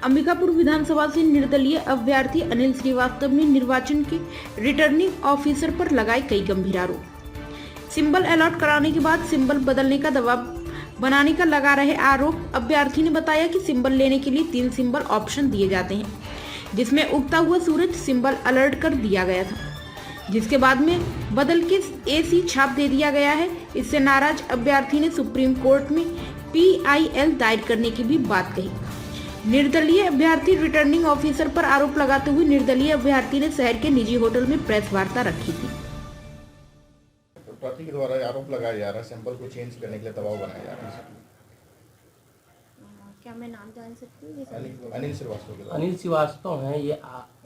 अंबिकापुर विधानसभा से निर्दलीय अभ्यर्थी अनिल श्रीवास्तव ने निर्वाचन के रिटर्निंग ऑफिसर पर लगाए कई गंभीर आरोप। सिंबल अलॉट कराने के बाद सिंबल बदलने का दबाव बनाने का लगा रहे आरोप। अभ्यर्थी ने बताया कि सिंबल लेने के लिए 3 सिंबल ऑप्शन दिए जाते हैं, जिसमें उगता हुआ सूरज सिंबल अलर्ट कर दिया गया था, जिसके बाद में बदल के एसी छाप दे दिया गया है। इससे नाराज अभ्यर्थी ने सुप्रीम कोर्ट में PIL दायर करने की भी बात कही। निर्दलीय अभ्यर्थी रिटर्निंग ऑफिसर पर आरोप लगाते हुए निर्दलीय अभ्यर्थी ने शहर के निजी होटल में प्रेस वार्ता रखी थी। प्रति के द्वारा आरोप लगाया जा रहा है, सिंबल को चेंज करने के लिए दबाव बनाया जा रहा है। क्या मैं नाम जान सकती हूँ? अनिल श्रीवास्तव। अनिल श्रीवास्तव हैं ये।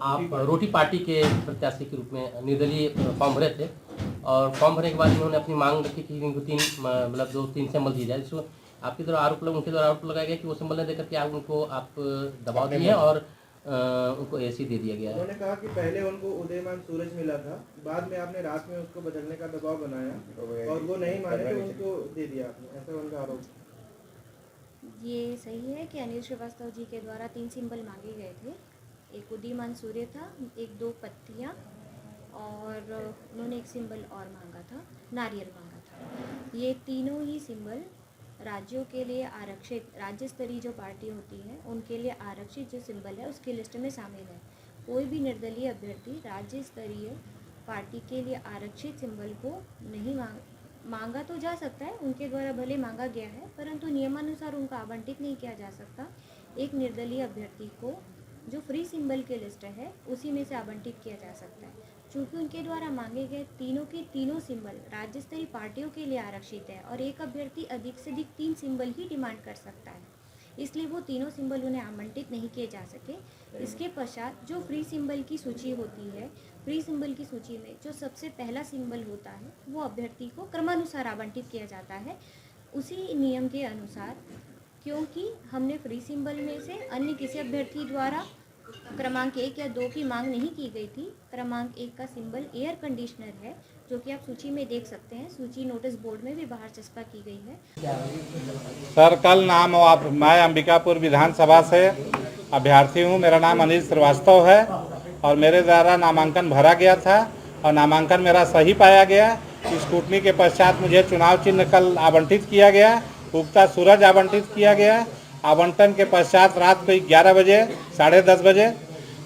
आप रोटी पार्टी के प्रत्याशी के रूप में निर्दलीय फॉर्म भरे थे और फॉर्म भरने के बाद उन्होंने अपनी मांग रखी कि इनको 3 सिंबल दिए जाए। जिसको आपके द्वारा उनके द्वारा आरोप लगाया गया कि वो सिंबल नहीं देकर के आप दबाव दिए और उनको एसी दे दिया गया है। उन्होंने कहा कि पहले उनको उदयमान सूरज मिला था, बाद में आपने रात में उसको बदलने का दबाव बनाया और वो नहीं माने तो उनको दे दिया आपने, ऐसा उनका आरोप। ये सही है कि अनिल श्रीवास्तव जी के द्वारा 3 सिंबल मांगे गए थे। एक उदीयमान सूर्य था, एक 2 पत्तियाँ और उन्होंने एक सिंबल और मांगा था, नारियल मांगा था। ये तीनों ही सिंबल राज्यों के लिए आरक्षित, राज्य स्तरीय जो पार्टी होती है उनके लिए आरक्षित जो सिंबल है उसकी लिस्ट में शामिल है। कोई भी निर्दलीय अभ्यर्थी राज्य स्तरीय पार्टी के लिए आरक्षित सिंबल को नहीं मांगा तो जा सकता है, उनके द्वारा भले मांगा गया है, परंतु नियमानुसार उनका आवंटित नहीं किया जा सकता। एक निर्दलीय अभ्यर्थी को जो फ्री सिंबल की लिस्ट है उसी में से आवंटित किया जा सकता है। चूँकि उनके द्वारा मांगे गए तीनों के तीनों सिंबल राज्य स्तरीय पार्टियों के लिए आरक्षित है और एक अभ्यर्थी अधिक से अधिक 3 सिंबल ही डिमांड कर सकता है, इसलिए वो तीनों सिंबल उन्हें आवंटित नहीं किए जा सके। इसके पश्चात जो फ्री सिंबल की सूची होती है, फ्री सिंबल की सूची में जो सबसे पहला सिंबल होता है वो अभ्यर्थी को क्रमानुसार आवंटित किया जाता है उसी नियम के अनुसार। क्योंकि हमने फ्री सिंबल में से अन्य किसी अभ्यर्थी द्वारा क्रमांक 1 या 2 की मांग नहीं की गई थी। क्रमांक 1 का सिंबल एयर कंडीशनर है, जो कि आप सूची में देख सकते हैं। सूची नोटिस बोर्ड में भी बाहर चस्पा की गई है। सर, कल मैं अंबिकापुर विधानसभा से अभ्यर्थी हूँ। मेरा नाम अनिल श्रीवास्तव है और मेरे द्वारा नामांकन भरा गया था और नामांकन मेरा सही पाया गया। स्क्रूटनी के पश्चात मुझे चुनाव चिन्ह कल आवंटित किया गया, उगता सूरज आवंटित किया गया। आवंटन के पश्चात रात को 11 बजे, 10:30 बजे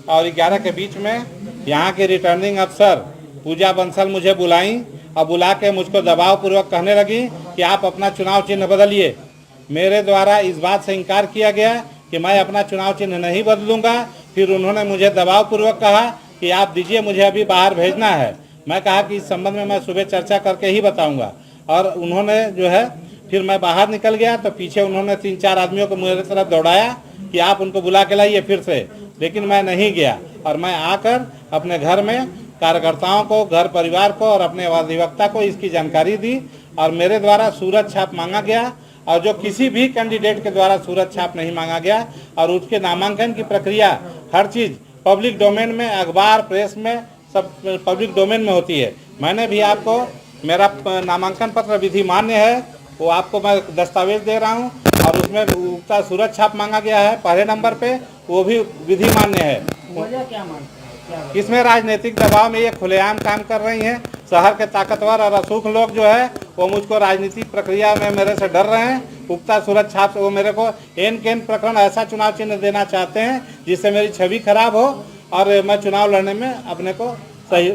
और 11 के बीच में यहाँ के रिटर्निंग अफसर पूजा बंसल मुझे बुलाई और बुला के मुझको दबाव पूर्वक कहने लगी कि आप अपना चुनाव चिन्ह बदलिए। मेरे द्वारा इस बात से इनकार किया गया कि मैं अपना चुनाव चिन्ह नहीं बदलूंगा। फिर उन्होंने मुझे दबाव पूर्वक कहा कि आप दीजिए, मुझे अभी बाहर भेजना है। मैं कहा कि इस संबंध में मैं सुबह चर्चा करके ही बताऊँगा। और उन्होंने जो है फिर मैं बाहर निकल गया तो पीछे उन्होंने 3-4 आदमियों को मेरे तरफ दौड़ाया कि आप उनको बुला के लाइए फिर से, लेकिन मैं नहीं गया। और मैं आकर अपने घर में कार्यकर्ताओं को, घर परिवार को और अपने अधिवक्ता को इसकी जानकारी दी और मेरे द्वारा सूरज छाप मांगा गया और जो किसी भी कैंडिडेट के द्वारा सूरज छाप नहीं मांगा गया। और उसके नामांकन की प्रक्रिया हर चीज़ पब्लिक डोमेन में, अखबार, प्रेस में, सब पब्लिक डोमेन में होती है। मैंने भी आपको मेरा नामांकन पत्र विधि मान्य है, वो आपको मैं दस्तावेज दे रहा हूँ और उसमें उगता सूरज छाप मांगा गया है पहले नंबर पे, वो भी विधि मान्य है। इसमें राजनीतिक दबाव में ये खुलेआम काम कर रही हैं। शहर के ताकतवर और असूख लोग जो है वो मुझको राजनीतिक प्रक्रिया में मेरे से डर रहे हैं। उगता सूरज छाप से वो मेरे को एन केन प्रकरण ऐसा चुनाव चिन्ह देना चाहते हैं जिससे मेरी छवि खराब हो और मैं चुनाव लड़ने में अपने को सही।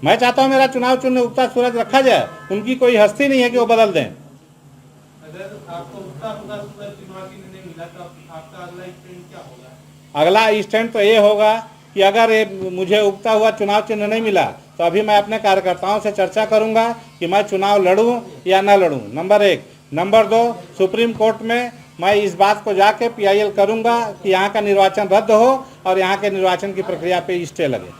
मैं चाहता हूं मेरा चुनाव चिन्ह उगता सूरज रखा जाए। उनकी कोई हस्ती नहीं है कि वो बदल दें। अगर आपको उगता सूरज चुनाव चिन्ह नहीं मिला तो आपका अगला स्टैंड क्या होगा? अगला स्टैंड तो ये होगा कि अगर मुझे उगता हुआ चुनाव चिन्ह नहीं मिला तो अभी मैं अपने कार्यकर्ताओं से चर्चा करूंगा कि मैं चुनाव लड़ूं या ना लड़ूं, नंबर 1। नंबर 2, सुप्रीम कोर्ट में मैं इस बात को जाके PIL करूंगा कि यहाँ का निर्वाचन रद्द हो और यहाँ के निर्वाचन की प्रक्रिया पे स्टे लगे।